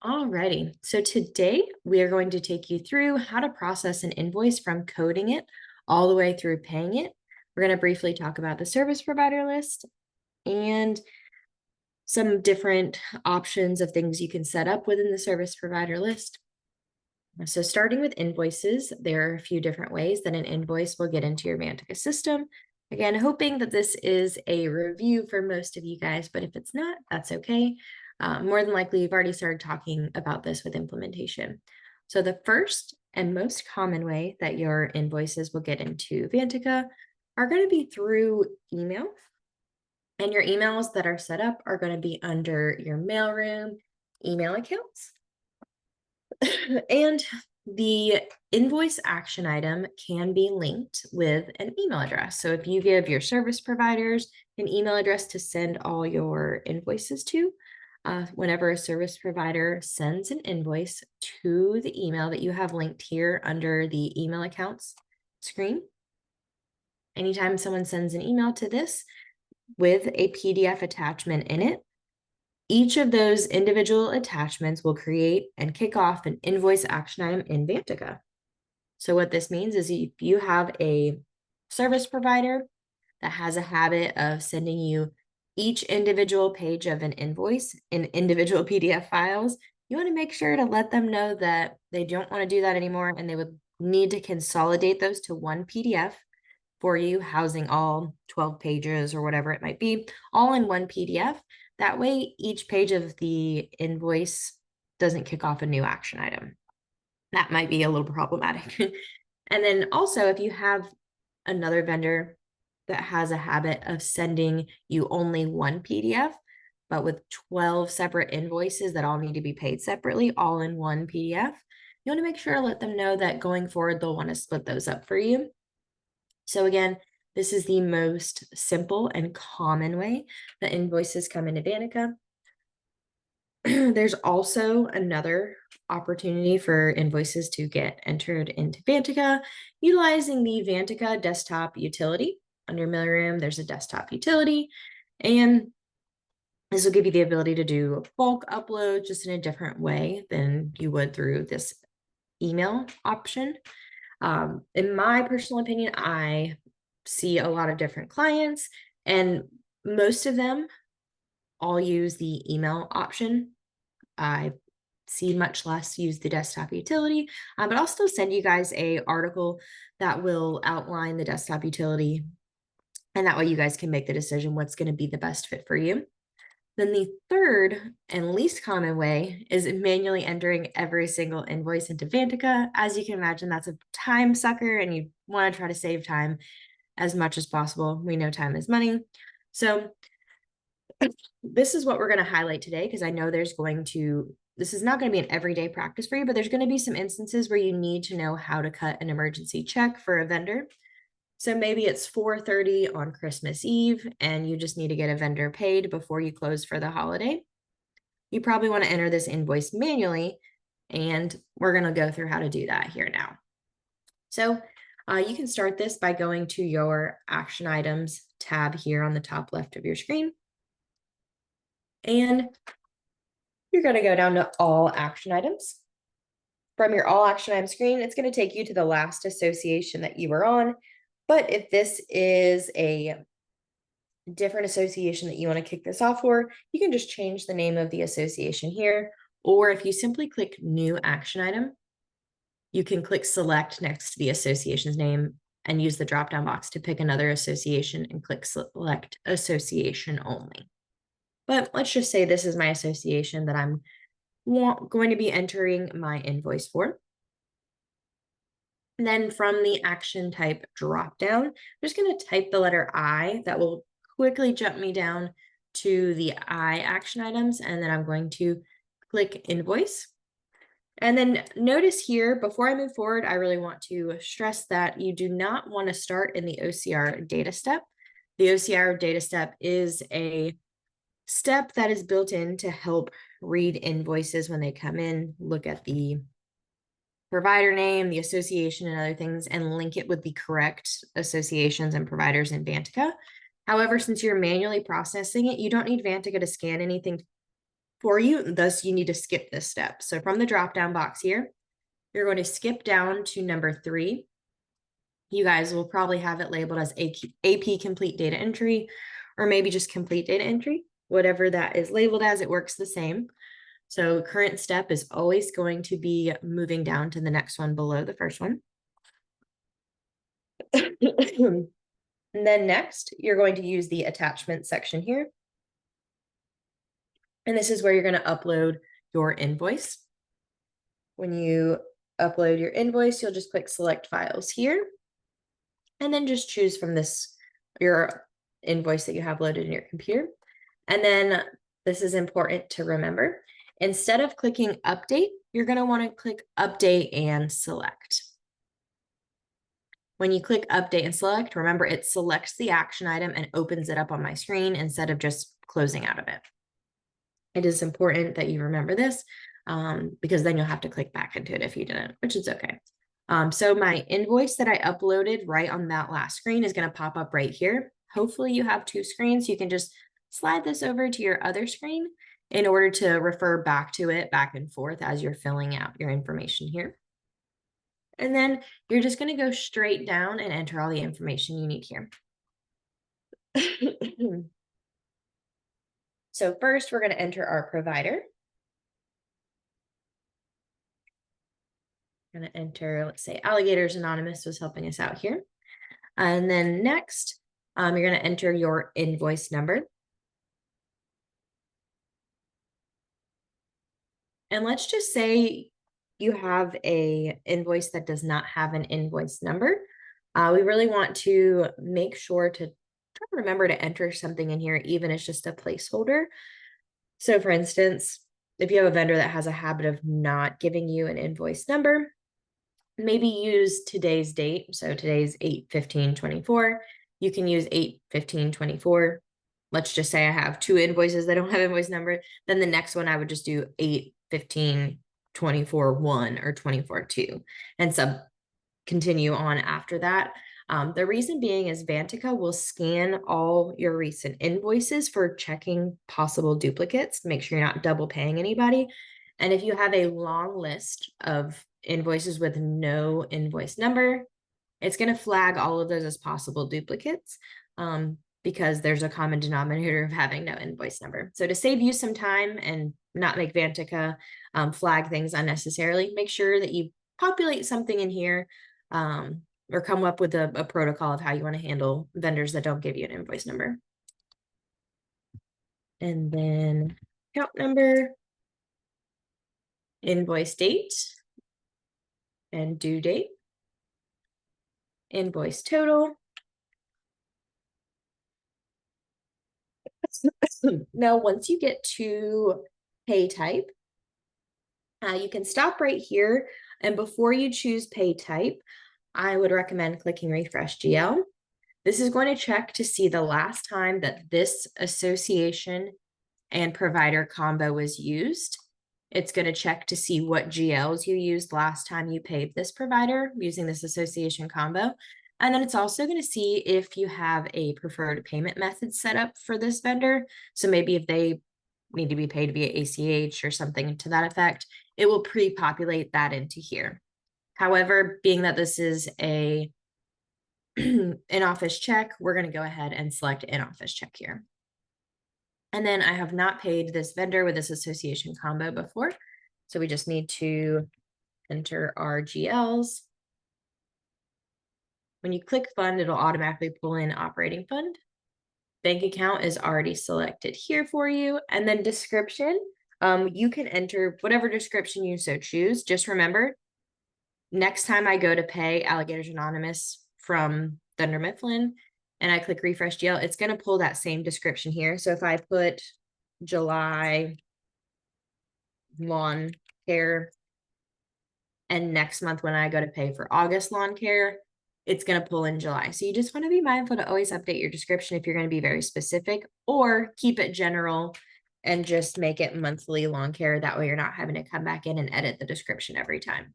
Alrighty, so today we are going to take you through how to process an invoice from coding it all the way through paying it. We're going to briefly talk about the service provider list and some different options of things you can set up within the service provider list. So starting with invoices, there are a few different ways that an invoice will get into your Vantaca system. Again, hoping that this is a review for most of you guys, but if it's not, that's okay. More than likely, you've already started talking about this with implementation. So the first and most common way that your invoices will get into Vantaca are going to be through email. And your emails that are set up are going to be under your mailroom email accounts. And the invoice action item can be linked with an email address. So if you give your service providers an email address to send all your invoices to, whenever a service provider sends an invoice to the email that you have linked here under the email accounts screen, anytime someone sends an email to this with a PDF attachment in it, each of those individual attachments will create and kick off an invoice action item in Vantaca. So what this means is if you have a service provider that has a habit of sending you each individual page of an invoice in individual PDF files, you want to make sure to let them know that they don't want to do that anymore and they would need to consolidate those to one PDF for you, housing all 12 pages or whatever it might be, all in one PDF. That way, each page of the invoice doesn't kick off a new action item. That might be a little problematic. And then also, if you have another vendor that has a habit of sending you only one PDF, but with 12 separate invoices that all need to be paid separately, all in one PDF, you want to make sure to let them know that going forward, they'll want to split those up for you. So again, this is the most simple and common way that invoices come into Vantaca. There's also another opportunity for invoices to get entered into Vantaca utilizing the Vantaca desktop utility. Under Mailroom, there's a desktop utility, and this will give you the ability to do bulk upload just in a different way than you would through this email option. In my personal opinion, I see a lot of different clients, and most of them all use the email option. I see much less use the desktop utility, but I'll still send you guys a article that will outline the desktop utility, and that way you guys can make the decision what's going to be the best fit for you. Then the third and least common way is manually entering every single invoice into Vantaca. As you can imagine, that's a time sucker, and you want to try to save time as much as possible. We know time is money. So this is what we're going to highlight today, because I know this is not going to be an everyday practice for you, but there's going to be some instances where you need to know how to cut an emergency check for a vendor. So maybe it's 4:30 on Christmas Eve and you just need to get a vendor paid before you close for the holiday. You probably want to enter this invoice manually, and we're going to go through how to do that here now. So you can start this by going to your action items tab here on the top left of your screen. And you're going to go down to all action items. From your all action item screen, it's going to take you to the last association that you were on. But if this is a different association that you want to kick this off for, you can just change the name of the association here. Or if you simply click new action item, you can click select next to the association's name and use the drop-down box to pick another association and click select association only. But let's just say this is my association that I'm going to be entering my invoice for. And then from the action type drop down, I'm just going to type the letter I. That will quickly jump me down to the I action items, and then I'm going to click invoice. And then notice here, before I move forward, I really want to stress that you do not want to start in the OCR data step. The OCR data step is a step that is built in to help read invoices when they come in, look at the provider name, the association, and other things, and link it with the correct associations and providers in Vantaca. However, since you're manually processing it, you don't need Vantaca to scan anything for you. Thus, you need to skip this step. So from the drop-down box here, you're going to skip down to number 3. You guys will probably have it labeled as AP complete data entry, or maybe just complete data entry. Whatever that is labeled as, it works the same. So current step is always going to be moving down to the next one below the first one. And then next, you're going to use the attachment section here. And this is where you're going to upload your invoice. When you upload your invoice, you'll just click select files here. And then just choose from this, your invoice that you have loaded in your computer. And then this is important to remember. Instead of clicking update, you're going to want to click update and select. When you click update and select, remember it selects the action item and opens it up on my screen instead of just closing out of it. It is important that you remember this because then you'll have to click back into it if you didn't, which is okay. So my invoice that I uploaded right on that last screen is going to pop up right here. Hopefully you have 2 screens. You can just slide this over to your other screen in order to refer back to it back and forth as you're filling out your information here. And then you're just going to go straight down and enter all the information you need here. So first, we're going to enter our provider. I'm going to enter, let's say, Alligators Anonymous was helping us out here. And then next, you're going to enter your invoice number. And let's just say you have an invoice that does not have an invoice number. We really want to make sure to try to remember to enter something in here, even if it's just a placeholder. So for instance, if you have a vendor that has a habit of not giving you an invoice number, maybe use today's date. So today's 8/15/24. You can use 8/15/24. Let's just say I have 2 invoices that don't have invoice number. Then the next one I would just do 8/15/24/1 or 24/2 and continue on after that. The reason being is Vantaca will scan all your recent invoices for checking possible duplicates, make sure you're not double paying anybody. And if you have a long list of invoices with no invoice number, it's going to flag all of those as possible duplicates because there's a common denominator of having no invoice number. So to save you some time and not make Vantaca flag things unnecessarily, make sure that you populate something in here or come up with a protocol of how you want to handle vendors that don't give you an invoice number. And then account number, invoice date, and due date, invoice total. Now, once you get to pay type, you can stop right here. And before you choose pay type, I would recommend clicking refresh GL. This is going to check to see the last time that this association and provider combo was used. It's going to check to see what GLs you used last time you paid this provider using this association combo. And then it's also going to see if you have a preferred payment method set up for this vendor. So maybe if they need to be paid via ACH or something to that effect, it will pre-populate that into here. However, being that this is a in-office check, we're going to go ahead and select in-office check here. And then I have not paid this vendor with this association combo before. So we just need to enter our GLs. When you click fund, it'll automatically pull in operating fund. Bank account is already selected here for you. And then description, you can enter whatever description you so choose. Just remember, next time I go to pay Alligators Anonymous from Thunder Mifflin and I click refresh GL, it's going to pull that same description here. So if I put July lawn care, and next month when I go to pay for August lawn care, it's going to pull in July. So you just want to be mindful to always update your description if you're going to be very specific, or keep it general and just make it monthly lawn care. That way you're not having to come back in and edit the description every time.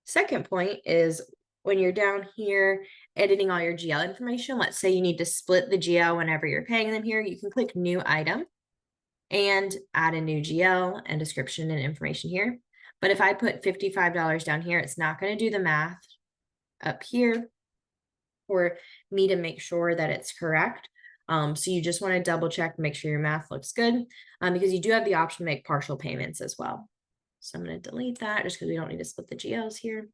Second point is when you're down here editing all your GL information, let's say you need to split the GL whenever you're paying them here, you can click new item. and add a new GL and description and information here. But if I put $55 down here, it's not going to do the math up here for me to make sure that it's correct. So you just want to double check, make sure your math looks good, because you do have the option to make partial payments as well. So I'm going to delete that just because we don't need to split the GLs here.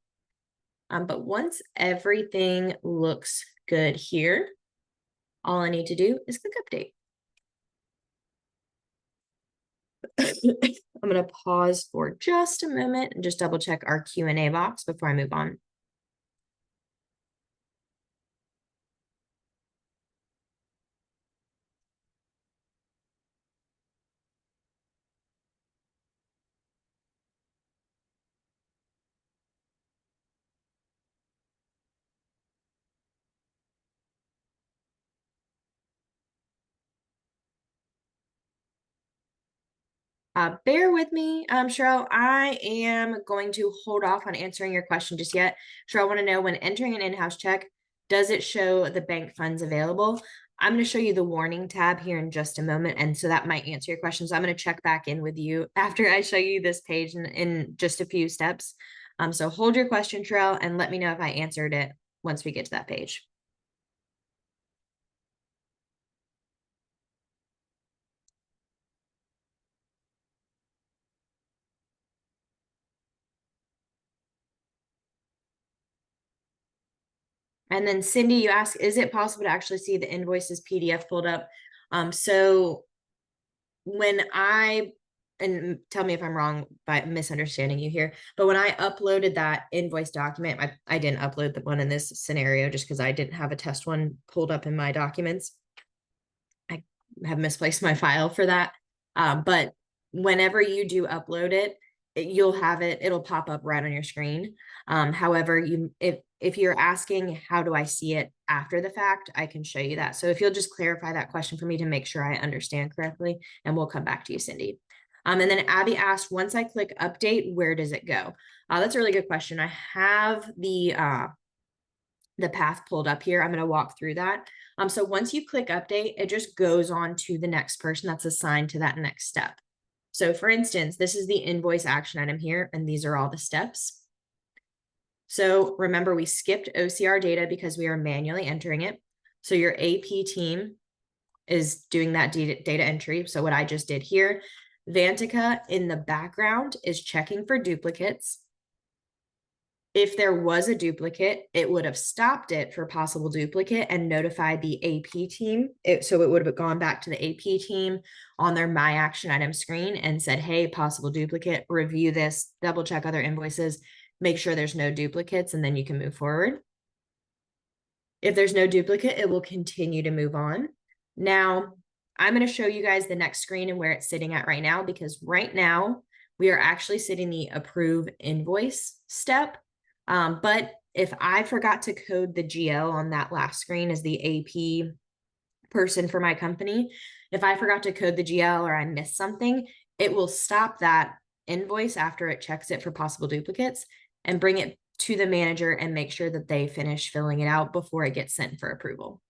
But once everything looks good here, all I need to do is click update. I'm going to pause for just a moment and just double check our Q&A box before I move on. Bear with me, Cheryl. I am going to hold off on answering your question just yet. Cheryl, I want to know, when entering an in-house check, does it show the bank funds available? I'm going to show you the warning tab here in just a moment, and so that might answer your question. So I'm going to check back in with you after I show you this page in just a few steps. So hold your question, Cheryl, and let me know if I answered it once we get to that page. And then Cindy, you ask, is it possible to actually see the invoices PDF pulled up? So when and tell me if I'm wrong by misunderstanding you here, but when I uploaded that invoice document, I didn't upload the one in this scenario just because I didn't have a test one pulled up in my documents. I have misplaced my file for that. But whenever you do upload it, you'll have it, it'll pop up right on your screen. However, if you're asking how do I see it after the fact, I can show you that. So if you'll just clarify that question for me to make sure I understand correctly, and we'll come back to you, Cindy. And then Abby asked, once I click update, where does it go? That's a really good question. I have the path pulled up here. I'm going to walk through that. So once you click update, it just goes on to the next person that's assigned to that next step. So for instance, this is the invoice action item here, and these are all the steps. So remember, we skipped OCR data because we are manually entering it. So your AP team is doing that data entry. So what I just did here, Vantaca in the background is checking for duplicates. If there was a duplicate, it would have stopped it for possible duplicate and notified the AP team. So it would have gone back to the AP team on their My Action Item screen and said, hey, possible duplicate, review this, double check other invoices, make sure there's no duplicates, and then you can move forward. If there's no duplicate, it will continue to move on. Now, I'm going to show you guys the next screen and where it's sitting at right now, because right now we are actually sitting the approve invoice step. But if I forgot to code the GL on that last screen as the AP person for my company, if I forgot to code the GL or I missed something, it will stop that invoice after it checks it for possible duplicates and bring it to the manager and make sure that they finish filling it out before it gets sent for approval.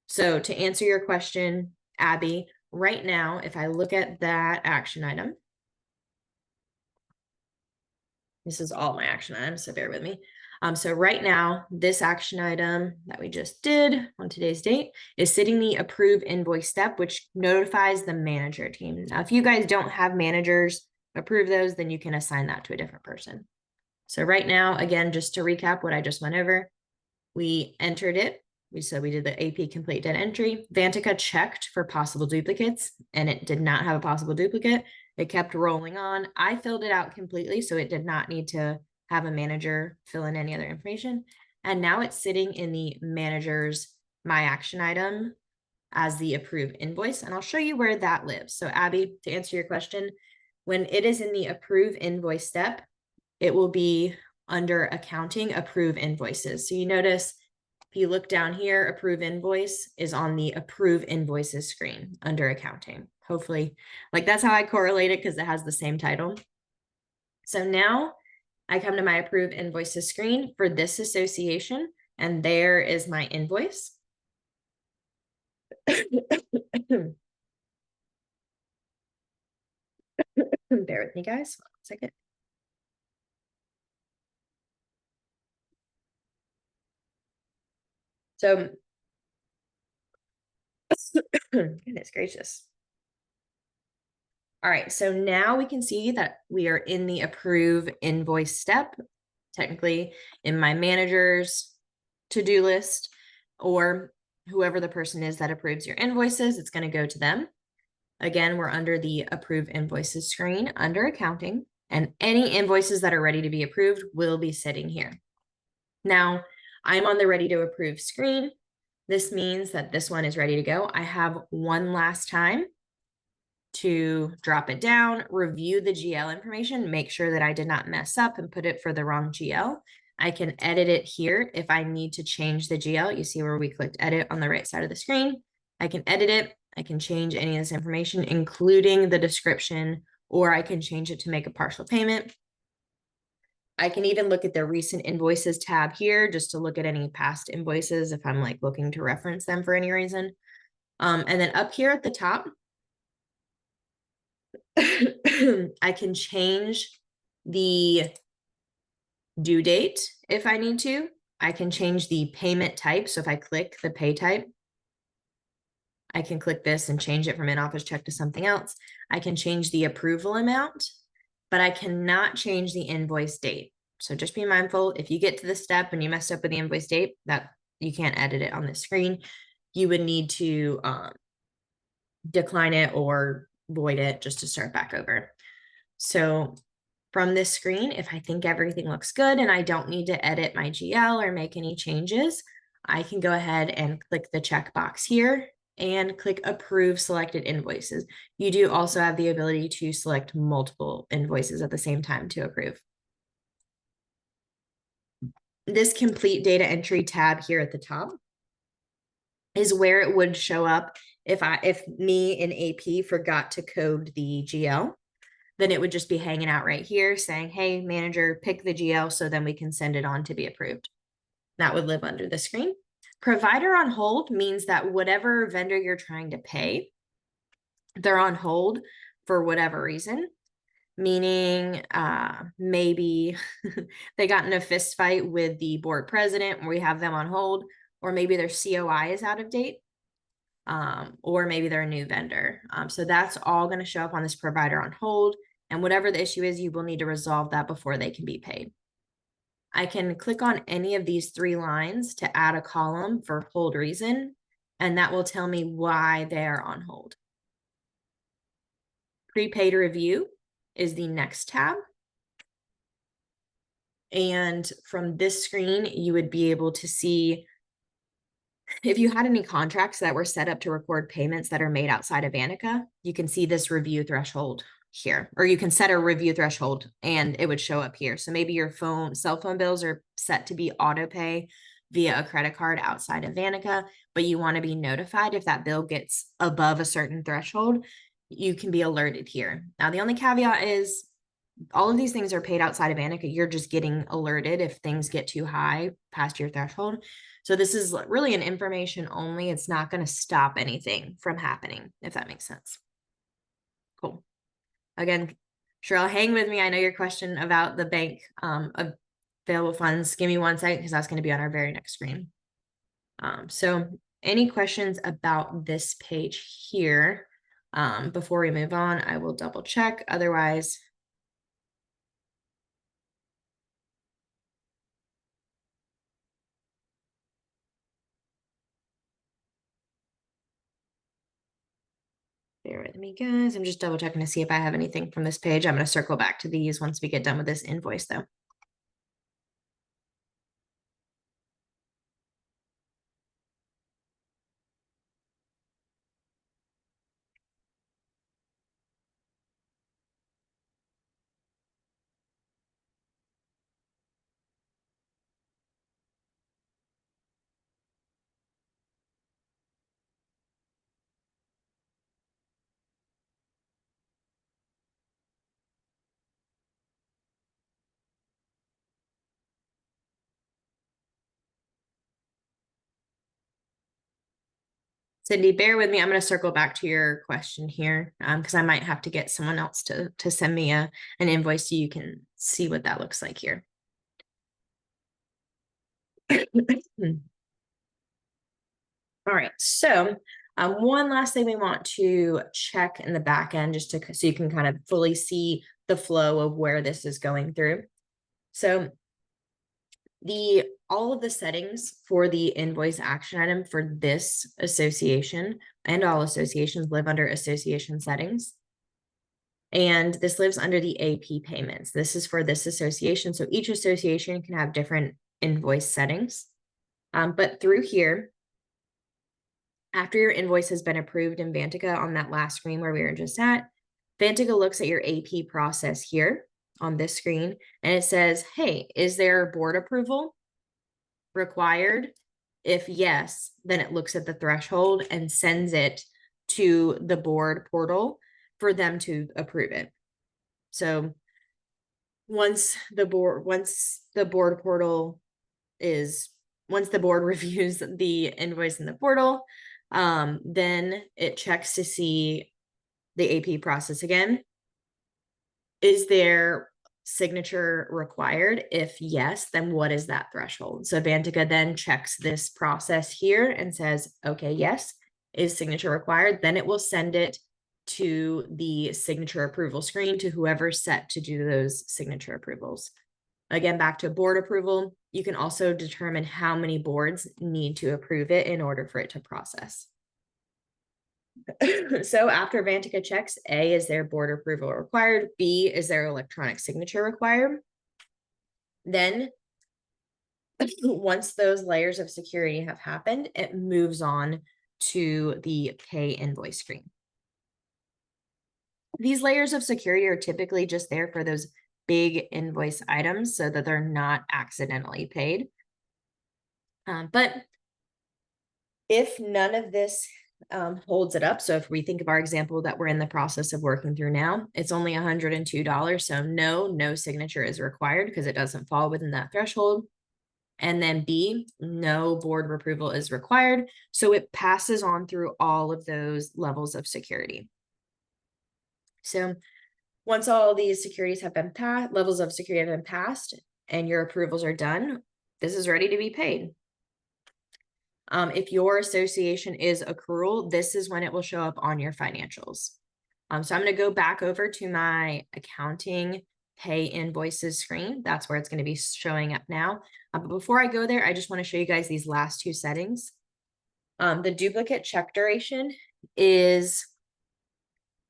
So to answer your question, Abby, right now, if I look at that action item, this is all my action items, so bear with me. So right now, this action item that we just did on today's date is sitting the approve invoice step, which notifies the manager team. Now, if you guys don't have managers approve those, then you can assign that to a different person. So right now, again, just to recap what I just went over, we entered it. We did the AP complete data entry. Vantaca checked for possible duplicates, and it did not have a possible duplicate. It kept rolling on. I filled it out completely, so it did not need to have a manager fill in any other information. And now it's sitting in the manager's My Action Item as the approved invoice. And I'll show you where that lives. So Abby, to answer your question, when it is in the approve invoice step, it will be under accounting, approve invoices. So you notice if you look down here, approve invoice is on the approve invoices screen under accounting. Hopefully, like that's how I correlate it because it has the same title. So now I come to my approve invoices screen for this association, and there is my invoice. Bear with me, guys. 1 second. So, goodness gracious. All right, so now we can see that we are in the approve invoice step, technically in my manager's to-do list, or whoever the person is that approves your invoices, it's going to go to them. Again, we're under the approve invoices screen under accounting, and any invoices that are ready to be approved will be sitting here. Now, I'm on the ready to approve screen. This means that this one is ready to go. I have one last time to drop it down, review the GL information, make sure that I did not mess up and put it for the wrong GL. I can edit it here if I need to change the GL. You see where we clicked edit on the right side of the screen. I can edit it. I can change any of this information, including the description, or I can change it to make a partial payment. I can even look at the recent invoices tab here just to look at any past invoices if I'm like looking to reference them for any reason. And then up here at the top, I can change the due date if I need to. I can change the payment type. So if I click the pay type, I can click this and change it from in-office check to something else. I can change the approval amount, but I cannot change the invoice date. So just be mindful, if you get to this step and you messed up with the invoice date, that you can't edit it on the screen. You would need to decline it or void it just to start back over. So from this screen, if I think everything looks good and I don't need to edit my GL or make any changes, I can go ahead and click the checkbox here and click approve selected invoices. You do also have the ability to select multiple invoices at the same time to approve. This complete data entry tab here at the top is where it would show up if me in AP forgot to code the GL. Then it would just be hanging out right here saying, hey, manager, pick the GL so then we can send it on to be approved. That would live under the screen. Provider on hold means that whatever vendor you're trying to pay, they're on hold for whatever reason, meaning maybe they got in a fist fight with the board president and we have them on hold, or maybe their COI is out of date. Or maybe they're a new vendor. So that's all going to show up on this provider on hold. And whatever the issue is, you will need to resolve that before they can be paid. I can click on any of these 3 lines to add a column for hold reason, and that will tell me why they're on hold. Prepaid review is the next tab. And from this screen, you would be able to see if you had any contracts that were set up to record payments that are made outside of Vantaca, you can see this review threshold here, or you can set a review threshold and it would show up here. So maybe your cell phone bills are set to be auto pay via a credit card outside of Vantaca, but you want to be notified if that bill gets above a certain threshold, you can be alerted here. Now, the only caveat is all of these things are paid outside of Vantaca. You're just getting alerted if things get too high past your threshold. So this is really an information only. It's not going to stop anything from happening, if that makes sense. Cool. Again, Cheryl, hang with me. I know your question about the bank available funds. Give me 1 second because that's going to be on our very next screen. So any questions about this page here? Before we move on, I will double check. Otherwise, bear with me, guys. I'm just double checking to see if I have anything from this page. I'm going to circle back to these once we get done with this invoice, though. Cindy, bear with me. I'm going to circle back to your question here because I might have to get someone else to send me an invoice so you can see what that looks like here. All right, so one last thing we want to check in the back end just to so you can kind of fully see the flow of where this is going through. So all of the settings for the invoice action item for this association and all associations live under association settings. And this lives under the AP payments. This is for this association. So each association can have different invoice settings. But through here, after your invoice has been approved in Vantaca on that last screen where we were just at, Vantaca looks at your AP process here on this screen, and it says, hey, is there board approval required? If yes, then it looks at the threshold and sends it to the board portal for them to approve it. So once the board reviews the invoice in the portal, then it checks to see the AP process again. Is there signature required? If yes, then what is that threshold? So Vantaca then checks this process here and says, okay, yes, is signature required? Then it will send it to the signature approval screen to whoever's set to do those signature approvals. Again, back to board approval, you can also determine how many boards need to approve it in order for it to process. So after Vantaca checks, A, is there board approval required? B, is there electronic signature required? Then once those layers of security have happened, it moves on to the pay invoice screen. These layers of security are typically just there for those big invoice items so that they're not accidentally paid. But if none of this holds it up, so if we think of our example that we're in the process of working through now, it's only $102. So no signature is required because it doesn't fall within that threshold. And then B, no board approval is required. So it passes on through all of those levels of security. So once all these securities have been passed, levels of security have been passed, and your approvals are done, this is ready to be paid. If your association is accrual, this is when it will show up on your financials. So I'm going to go back over to my accounting pay invoices screen. That's where it's going to be showing up now. But before I go there, I just want to show you guys these last two settings. The duplicate check duration is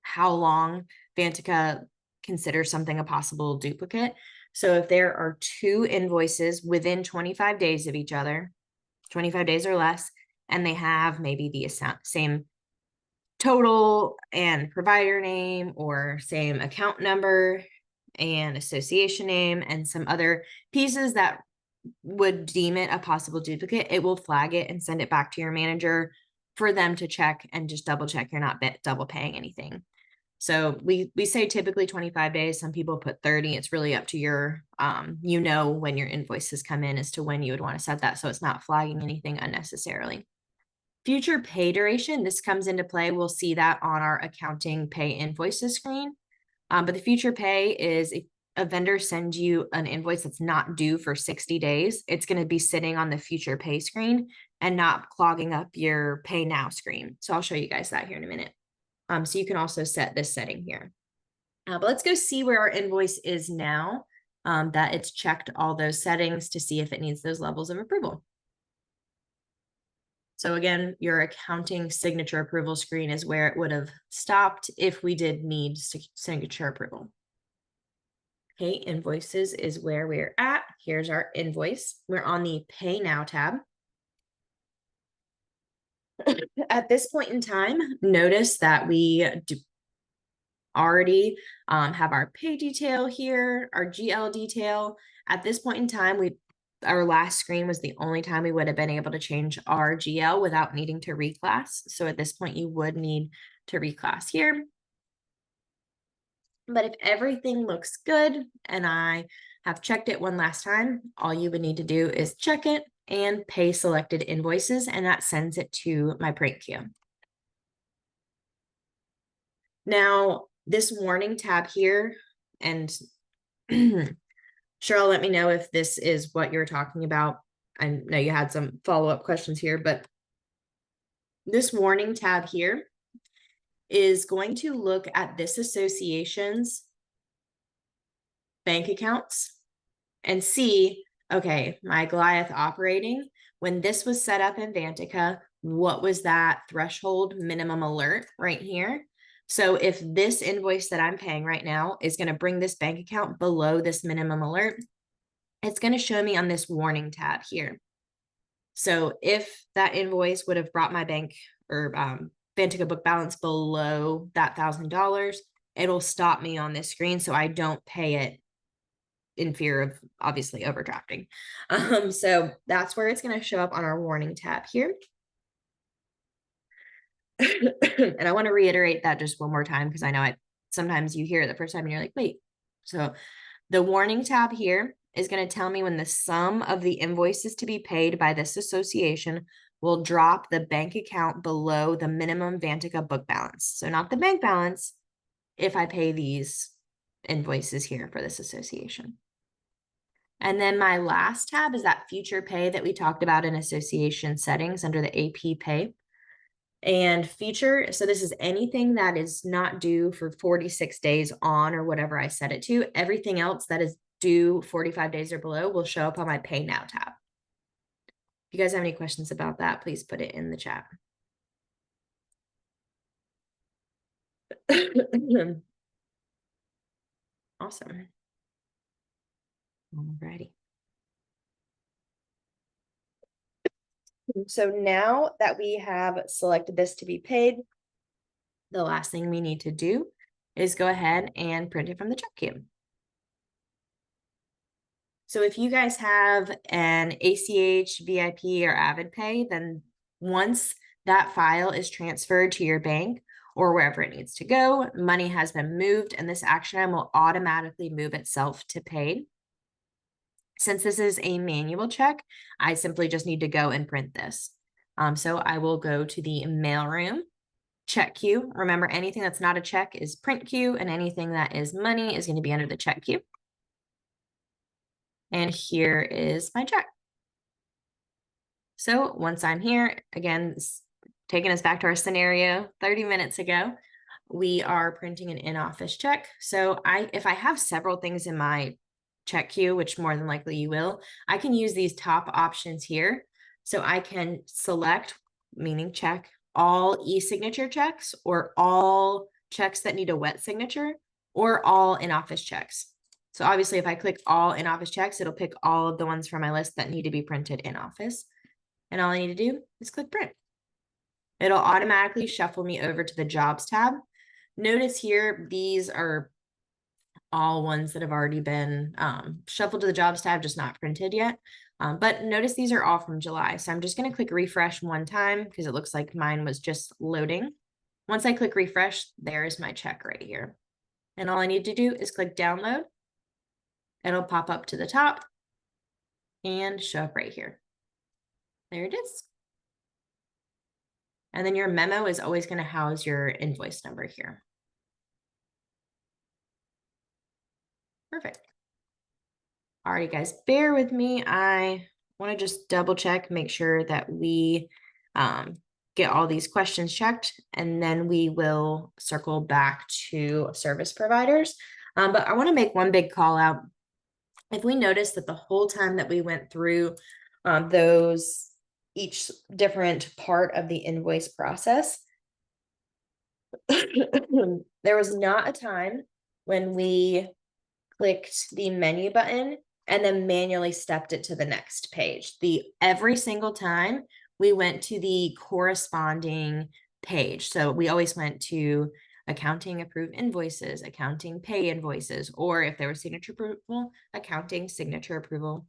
how long Vantaca considers something a possible duplicate. So if there are two invoices within 25 days of each other, 25 days or less, and they have maybe the same total and provider name or same account number and association name and some other pieces that would deem it a possible duplicate, it will flag it and send it back to your manager for them to check and just double check you're not double paying anything. So we say typically 25 days. Some people put 30. It's really up to your, when your invoices come in as to when you would want to set that. So it's not flagging anything unnecessarily. Future pay duration, this comes into play. We'll see that on our accounting pay invoices screen. But the future pay is if a vendor sends you an invoice that's not due for 60 days, it's going to be sitting on the future pay screen and not clogging up your pay now screen. So I'll show you guys that here in a minute. So you can also set this setting here. But let's go see where our invoice is now, that it's checked all those settings to see if it needs those levels of approval. So again, your accounting signature approval screen is where it would have stopped if we did need signature approval. Okay, invoices is where we're at. Here's our invoice. We're on the Pay Now tab. At this point in time, notice that we already have our pay detail here, our GL detail. At this point in time, our last screen was the only time we would have been able to change our GL without needing to reclass. So at this point, you would need to reclass here. But if everything looks good and I have checked it one last time, all you would need to do is check it and pay selected invoices, and that sends it to my print queue. Now, this warning tab here, and Cheryl, let me know if this is what you're talking about. I know you had some follow-up questions here, but this warning tab here is going to look at this association's bank accounts and see, okay, my Goliath operating, when this was set up in Vantaca, what was that threshold minimum alert right here? So if this invoice that I'm paying right now is going to bring this bank account below this minimum alert, it's going to show me on this warning tab here. So if that invoice would have brought my bank or Vantaca book balance below that $1,000, it'll stop me on this screen so I don't pay it in fear of obviously overdrafting. So that's where it's going to show up on our warning tab here. And I want to reiterate that just one more time, because I know sometimes you hear it the first time and you're like, wait. So the warning tab here is going to tell me when the sum of the invoices to be paid by this association will drop the bank account below the minimum Vantaca book balance. So not the bank balance, if I pay these invoices here for this association. And then my last tab is that future pay that we talked about in association settings under the AP pay. And future, so this is anything that is not due for 46 days on or whatever I set it to. Everything else that is due 45 days or below will show up on my pay now tab. If you guys have any questions about that, please put it in the chat. Awesome. Alrighty. So now that we have selected this to be paid, the last thing we need to do is go ahead and print it from the check queue. So if you guys have an ACH, VIP, or AvidPay, then once that file is transferred to your bank or wherever it needs to go, money has been moved, and this action item will automatically move itself to paid. Since this is a manual check, I simply just need to go and print this. So I will go to the mailroom check queue. Remember, anything that's not a check is print queue, and anything that is money is going to be under the check queue. And here is my check. So once I'm here, again, taking us back to our scenario 30 minutes ago, we are printing an in-office check. So if I have several things in my check queue, which more than likely you will, I can use these top options here. So I can select, meaning check, all e-signature checks, or all checks that need a wet signature, or all in-office checks. So obviously if I click all in-office checks, it'll pick all of the ones from my list that need to be printed in office. And all I need to do is click print. It'll automatically shuffle me over to the jobs tab. Notice here, these are all ones that have already been shuffled to the jobs tab, just not printed yet. But notice these are all from July. So I'm just going to click refresh one time because it looks like mine was just loading. Once I click refresh, there's my check right here. And all I need to do is click download. It'll pop up to the top and show up right here. There it is. And then your memo is always going to house your invoice number here. Perfect. All right, guys, bear with me. I want to just double check, make sure that we get all these questions checked, and then we will circle back to service providers. But I want to make one big call out. If we notice that the whole time that we went through each different part of the invoice process, there was not a time when we clicked the menu button and then manually stepped it to the next page. Every single time we went to the corresponding page. So we always went to accounting approve invoices, accounting pay invoices, or if there was signature approval, accounting signature approval.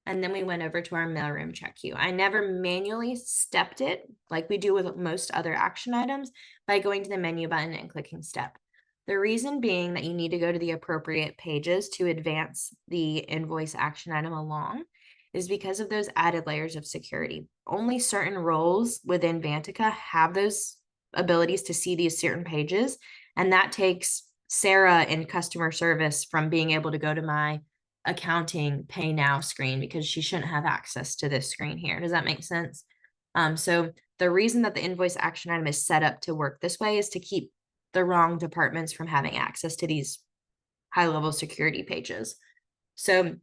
And then we went over to our mailroom check queue. I never manually stepped it like we do with most other action items by going to the menu button and clicking step. The reason being that you need to go to the appropriate pages to advance the invoice action item along is because of those added layers of security. Only certain roles within Vantaca have those abilities to see these certain pages. And that takes Sarah in customer service from being able to go to my accounting pay now screen because she shouldn't have access to this screen here. Does that make sense? So the reason that the invoice action item is set up to work this way is to keep the wrong departments from having access to these high level security pages. So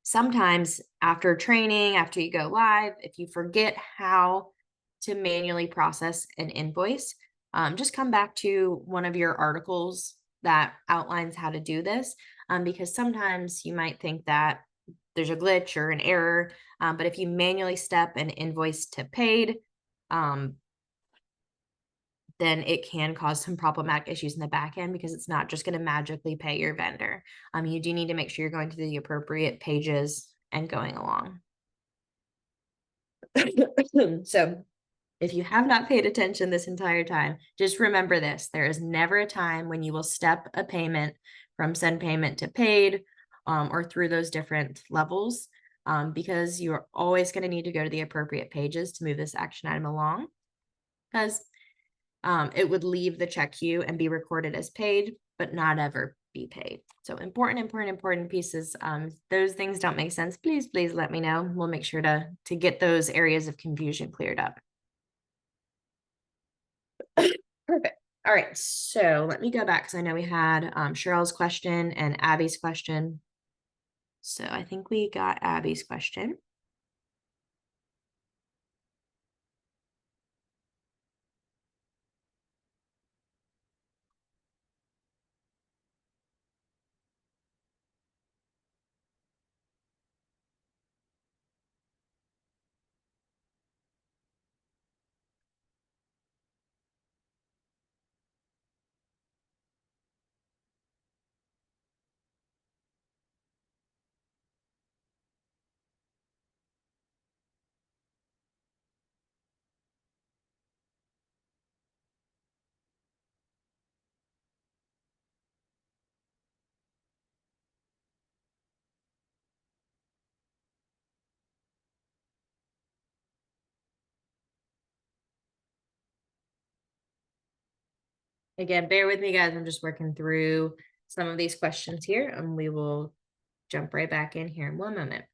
sometimes after training, after you go live, if you forget how to manually process an invoice, just come back to one of your articles that outlines how to do this, because sometimes you might think that there's a glitch or an error, but if you manually step an invoice to paid, then it can cause some problematic issues in the back end because it's not just going to magically pay your vendor. You do need to make sure you're going through the appropriate pages and going along. So if you have not paid attention this entire time, just remember this. There is never a time when you will step a payment from send payment to paid, or through those different levels, because you're always going to need to go to the appropriate pages to move this action item along, because it would leave the check queue and be recorded as paid, but not ever be paid. So important pieces. Those things don't make sense. Please let me know. We'll make sure to get those areas of confusion cleared up. Perfect. All right, so let me go back because I know we had Cheryl's question and Abby's question. So I think we got Abby's question. Again, bear with me, guys. I'm just working through some of these questions here, and we will jump right back in here in one moment.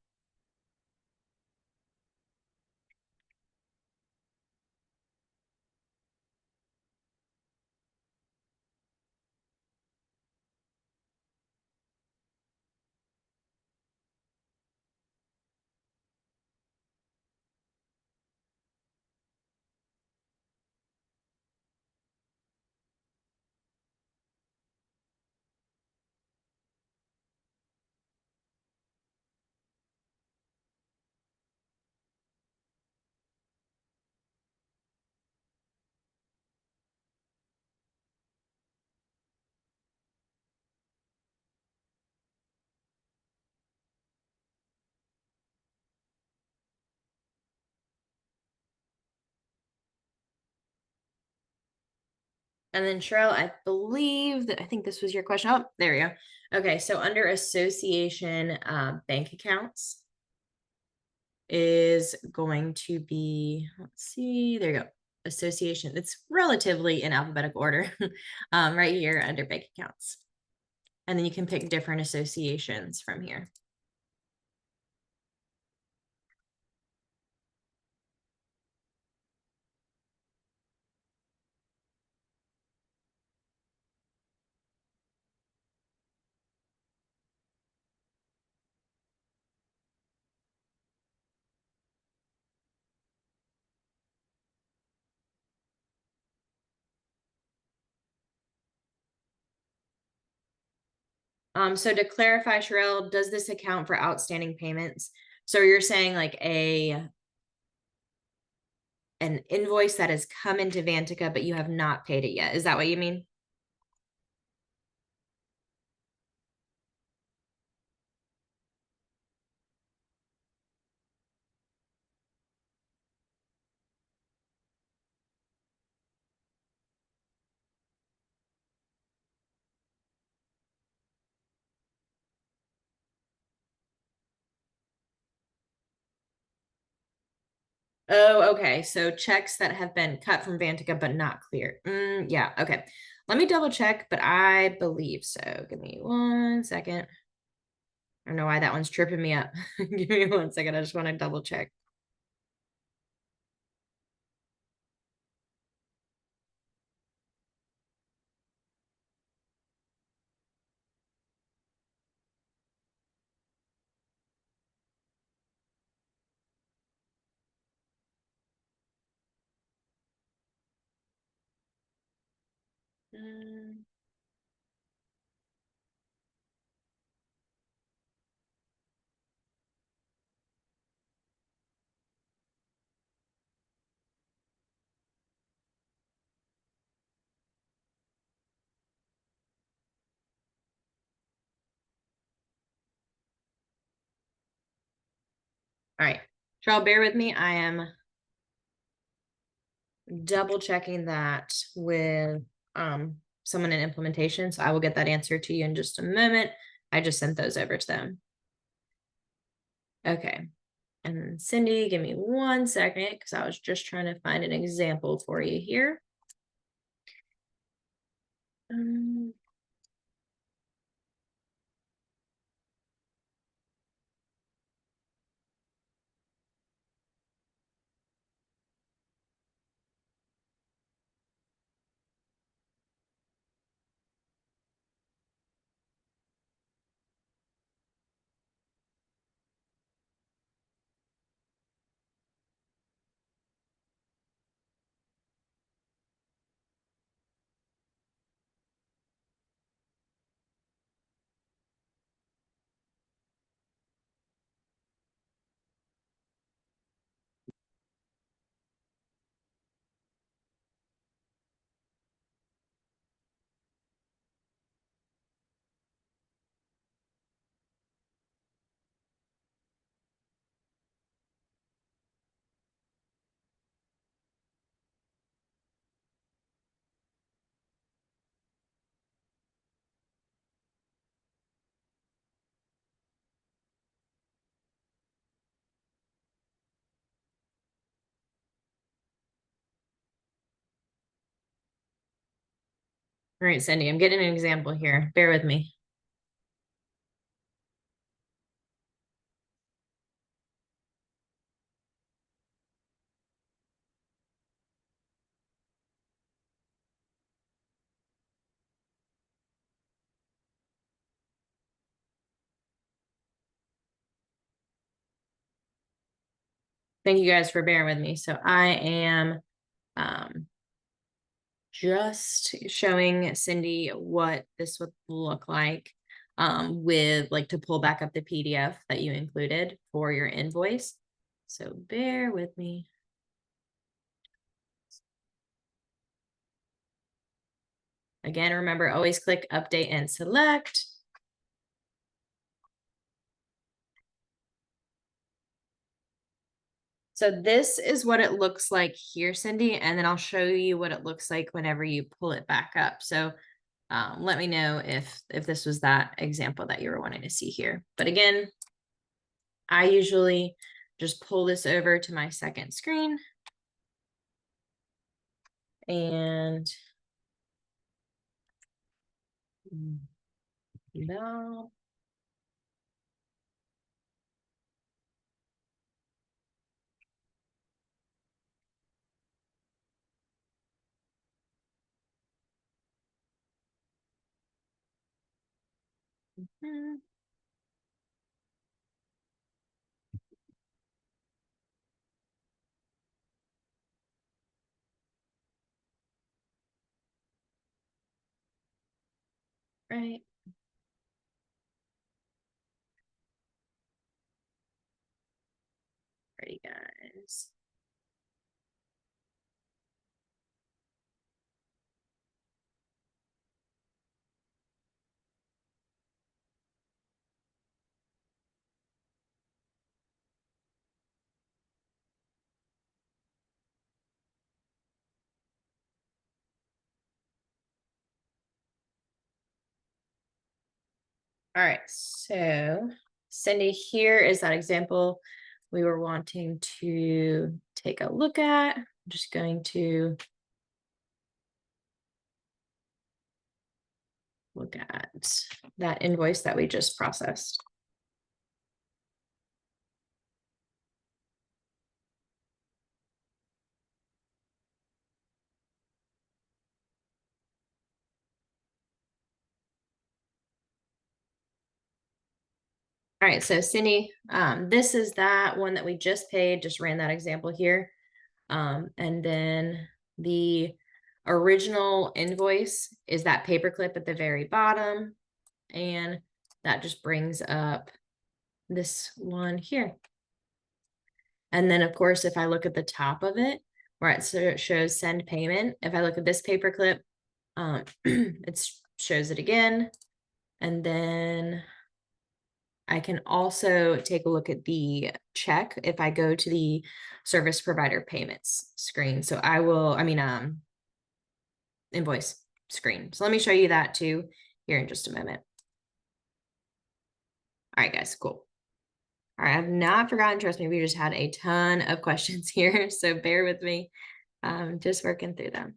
And then Cheryl, I believe that I think this was your question. Oh, there we go. Okay, so under association bank accounts is going to be, let's see, there you go. Association, it's relatively in alphabetical order, right here under bank accounts. And then you can pick different associations from here. So to clarify, Sherelle, does this account for outstanding payments? So you're saying like an invoice that has come into Vantaca, but you have not paid it yet. Is that what you mean? Oh, okay. So checks that have been cut from Vantaca but not cleared. Yeah, okay. Let me double check, but I believe so. Give me 1 second. I don't know why that one's tripping me up. Give me 1 second. I just want to double check. Mm, all right. Y'all bear with me. I am double checking that with someone in implementation. So I will get that answer to you in just a moment. I just sent those over to them. Okay. And then Cindy, give me 1 second because I was just trying to find an example for you here. Um, all right, Cindy, I'm getting an example here. Bear with me. Thank you guys for bearing with me. So I am um, just showing Cindy what this would look like with like to pull back up the PDF that you included for your invoice. So bear with me. Again, remember, always click update and select. So this is what it looks like here, Cindy, and then I'll show you what it looks like whenever you pull it back up. So let me know if this was that example that you were wanting to see here. But again, I usually just pull this over to my second screen and no. Mhm. Right. Ready, guys. All right, so Cindy, here is that example we were wanting to take a look at. I'm just going to look at that invoice that we just processed. All right, so Cindy, this is that one that we just paid, just ran that example here. And then the original invoice is that paperclip at the very bottom. And that just brings up this one here. And then of course, if I look at the top of it, where it shows send payment, if I look at this paperclip, it shows it again. And then I can also take a look at the check if I go to the service provider payments screen. So invoice screen. So let me show you that too here in just a moment. All right, guys, cool. All right, I've not forgotten, trust me, we just had a ton of questions here, so bear with me. Just working through them.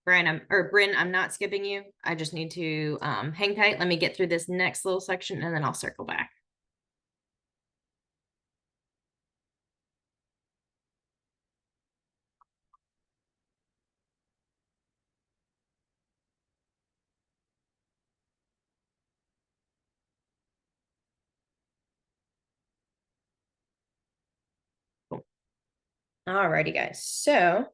Bryn, I'm not skipping you. I just need to hang tight. Let me get through this next little section and then I'll circle back. Cool. All righty, guys. So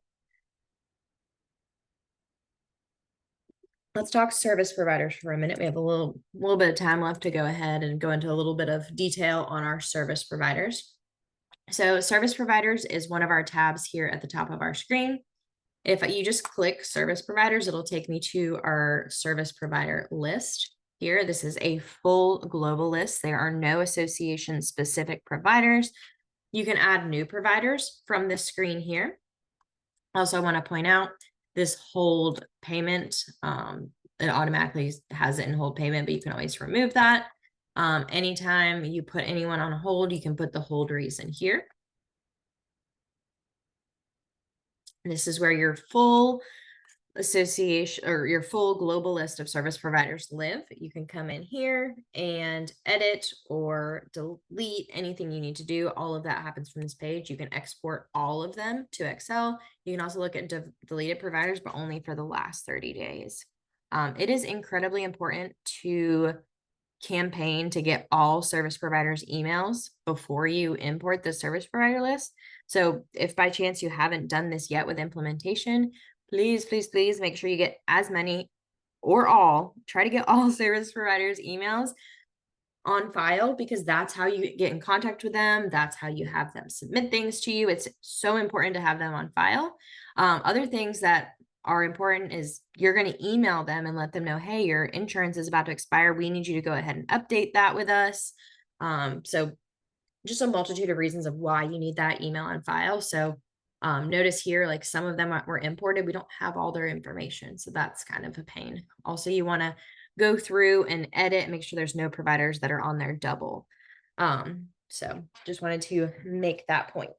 let's talk service providers for a minute. We have a little bit of time left to go ahead and go into a little bit of detail on our service providers. So service providers is one of our tabs here at the top of our screen. If you just click service providers, it'll take me to our service provider list here. This is a full global list. There are no association specific providers. You can add new providers from this screen here. Also, I want to point out this hold payment. It automatically has it in hold payment, but you can always remove that. Anytime you put anyone on hold, you can put the hold reason here. This is where your full association or your full global list of service providers live. You can come in here and edit or delete anything you need to do. All of that happens from this page. You can export all of them to Excel. You can also look at deleted providers, but only for the last 30 days. It is incredibly important to campaign to get all service providers emails before you import the service provider list. So if by chance you haven't done this yet with implementation, please, please, please make sure you get as many or all, try to get all service providers emails on file, because that's how you get in contact with them. That's how you have them submit things to you. It's so important to have them on file. Other things that are important is you're going to email them and let them know, hey, your insurance is about to expire. We need you to go ahead and update that with us. So just a multitude of reasons of why you need that email on file. So notice here, like some of them were imported. We don't have all their information. So that's kind of a pain. Also, you want to go through and edit, make sure there's no providers that are on there double. So just wanted to make that point.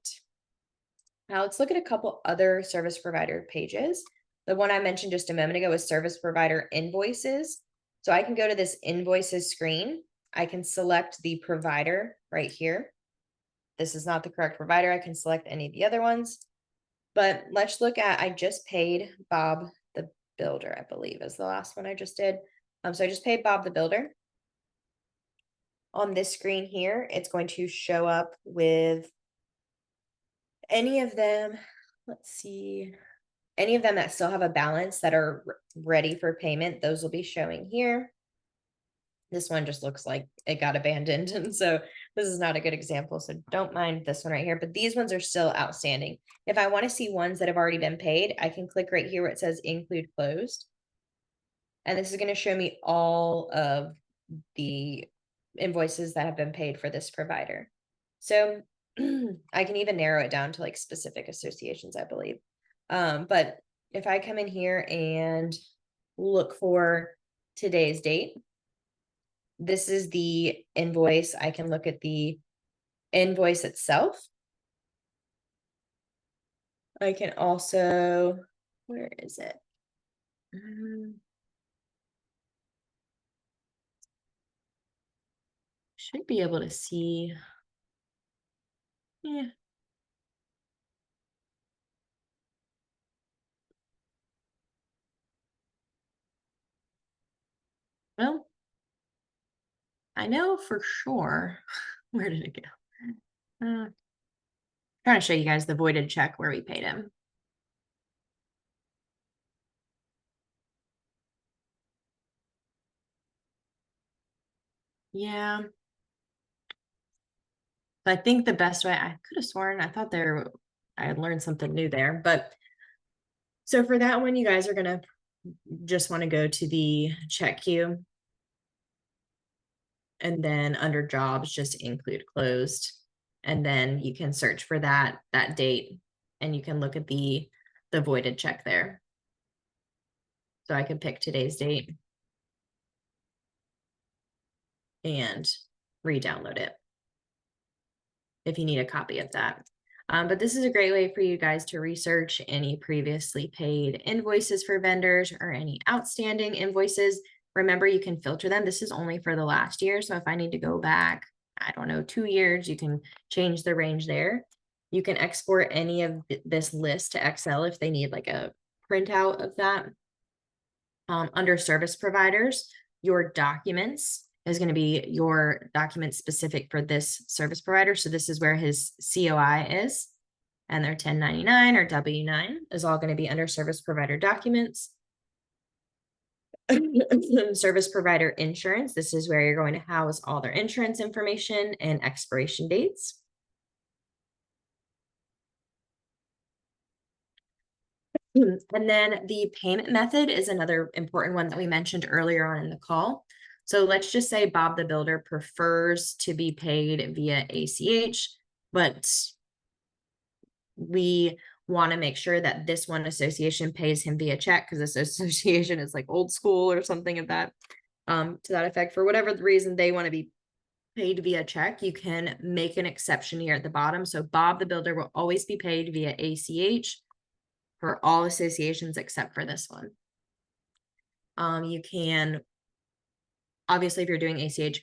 Now let's look at a couple other service provider pages. The one I mentioned just a moment ago was service provider invoices. So I can go to this invoices screen. I can select the provider right here. This is not the correct provider. I can select any of the other ones. But let's look at, I just paid Bob the Builder, I believe is the last one I just did. So I just paid Bob the Builder. On this screen here, it's going to show up with any of them. Let's see. Any of them that still have a balance that are ready for payment, those will be showing here. This one just looks like it got abandoned. And so this is not a good example. So don't mind this one right here, but these ones are still outstanding. If I want to see ones that have already been paid, I can click right here where it says include closed. And this is going to show me all of the invoices that have been paid for this provider. So I can even narrow it down to like specific associations, I believe. But if I come in here and look for today's date, this is the invoice. I can look at the invoice itself. I can also, where is it? Should be able to see. Yeah. Well, I know for sure. Where did it go? Trying to show you guys the voided check where we paid him. Yeah. I think the best way, I could have sworn, I thought I had learned something new there. But so for that one, you guys are going to just want to go to the check queue. And then under jobs, just include closed. And then you can search for that date, and you can look at the voided check there. So I could pick today's date and re-download it if you need a copy of that. But this is a great way for you guys to research any previously paid invoices for vendors or any outstanding invoices. Remember, you can filter them. This is only for the last year. So if I need to go back, I don't know, 2 years, you can change the range there. You can export any of this list to Excel if they need like a printout of that. Under service providers, your documents is going to be your document specific for this service provider. So this is where his COI is, and their 1099 or W9 is all going to be under service provider documents. Service provider insurance, this is where you're going to house all their insurance information and expiration dates. And then the payment method is another important one that we mentioned earlier on in the call. So let's just say Bob the Builder prefers to be paid via ACH, but we want to make sure that this one association pays him via check because this association is like old school or something of that, to that effect. For whatever the reason they want to be paid via check, you can make an exception here at the bottom. So Bob the Builder will always be paid via ACH for all associations except for this one. You can, obviously, if you're doing ACH,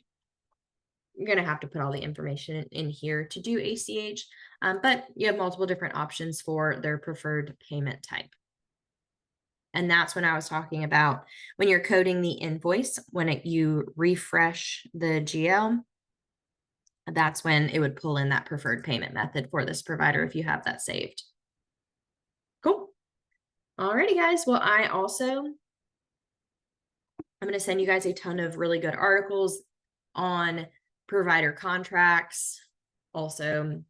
you're going to have to put all the information in here to do ACH, but you have multiple different options for their preferred payment type. And that's when I was talking about when you're coding the invoice, when you refresh the GL, that's when it would pull in that preferred payment method for this provider if you have that saved. Cool. Alrighty, guys. Well, I'm going to send you guys a ton of really good articles on provider contracts. Also,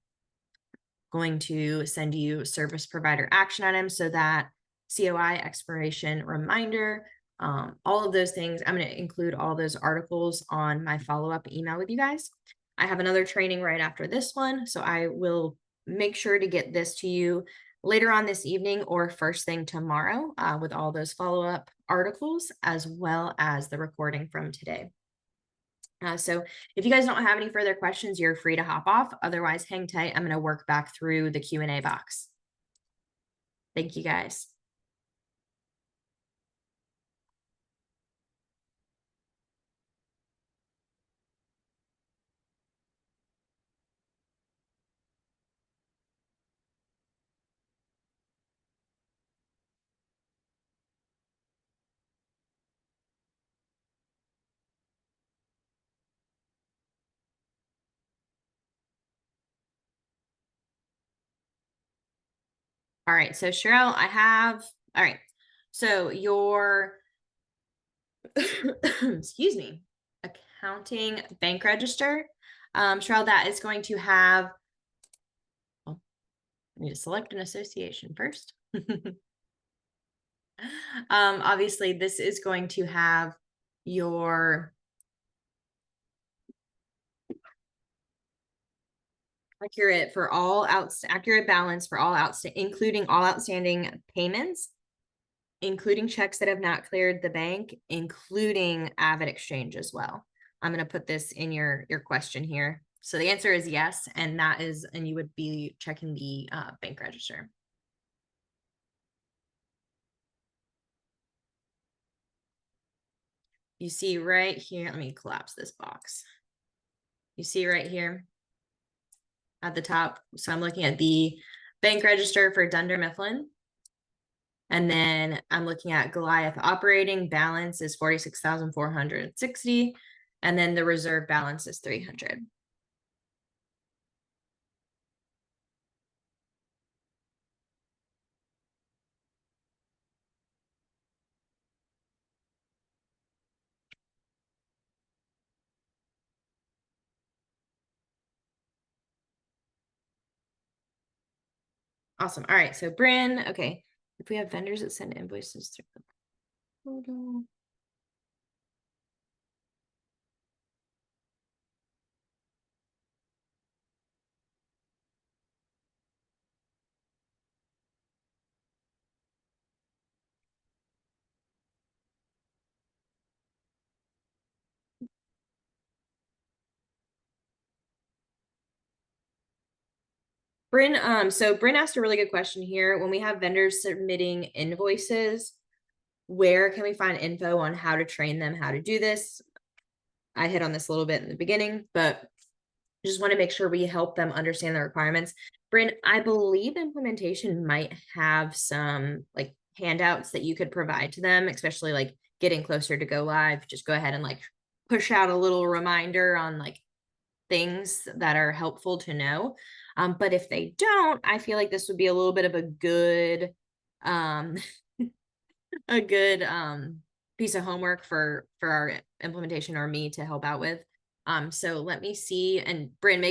going to send you service provider action items, so that COI expiration reminder, all of those things. I'm going to include all those articles on my follow-up email with you guys. I have another training right after this one, so I will make sure to get this to you later on this evening or first thing tomorrow, with all those follow-up articles as well as the recording from today. So if you guys don't have any further questions, you're free to hop off. Otherwise, hang tight. I'm going to work back through the Q&A box. Thank you, guys. All right, so Cheryl, all right. So your, excuse me, accounting bank register, Cheryl, that is going to have, well, I need to select an association first. Obviously this is going to have your accurate for all accurate balance for all including all outstanding payments, including checks that have not cleared the bank, including Avid Exchange as well. I'm going to put this in your question here. So the answer is yes, and you would be checking the bank register. You see right here, let me collapse this box. You see right here at the top. So I'm looking at the bank register for Dunder Mifflin. And then I'm looking at Goliath operating balance is 46,460. And then the reserve balance is 300. Awesome. All right. So Bryn, okay. If we have vendors that send invoices through the portal. Bryn, so Bryn asked a really good question here. When we have vendors submitting invoices, where can we find info on how to train them how to do this? I hit on this a little bit in the beginning, but just want to make sure we help them understand the requirements. Bryn, I believe implementation might have some like handouts that you could provide to them, especially like getting closer to go live. Just go ahead and like push out a little reminder on like things that are helpful to know. But if they don't, I feel like this would be a little bit of a good a good piece of homework for our implementation or me to help out with. So let me see, and Bryn,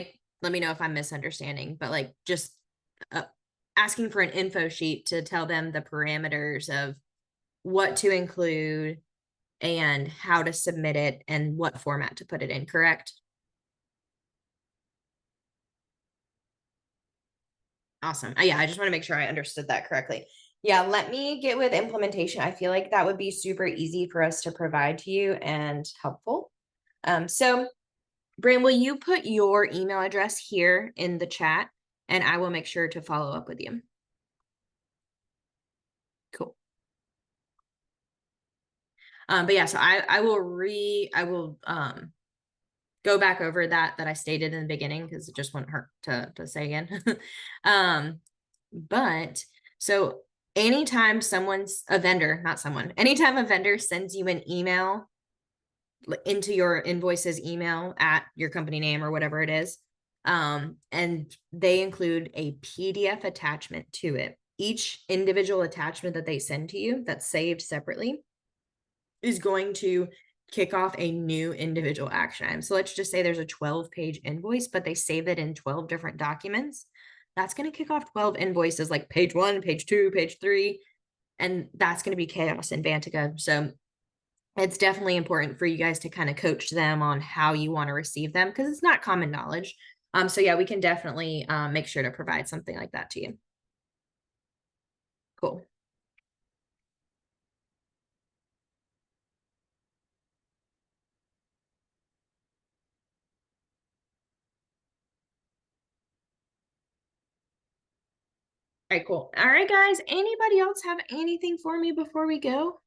let me know if I'm misunderstanding, but like just asking for an info sheet to tell them the parameters of what to include and how to submit it and what format to put it in, correct? Awesome. Yeah, I just want to make sure I understood that correctly. Yeah, let me get with implementation. I feel like that would be super easy for us to provide to you and helpful. So Bryn, will you put your email address here in the chat and I will make sure to follow up with you. Cool. But yeah, so I will go back over that I stated in the beginning because it just wouldn't hurt to say again. But so anytime anytime a vendor sends you an email into your invoices email at your company name or whatever it is, and they include a PDF attachment to it. Each individual attachment that they send to you that's saved separately is going to kick off a new individual action item. So let's just say there's a 12-page invoice, but they save it in 12 different documents. That's going to kick off 12 invoices like page 1, page 2, page 3, and that's going to be chaos in Vantaca. So it's definitely important for you guys to kind of coach them on how you want to receive them because it's not common knowledge. So yeah, we can definitely make sure to provide something like that to you. Cool. All right, cool. All right, guys. Anybody else have anything for me before we go?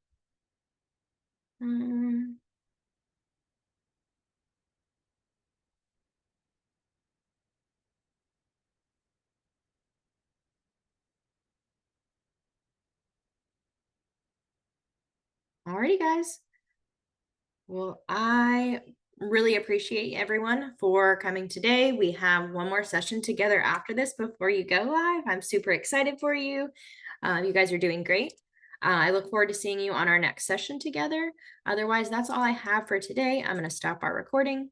Alrighty, guys. Well, I really appreciate everyone for coming today. We have one more session together after this before you go live. I'm super excited for you. You guys are doing great. I look forward to seeing you on our next session together. Otherwise, that's all I have for today. I'm going to stop our recording.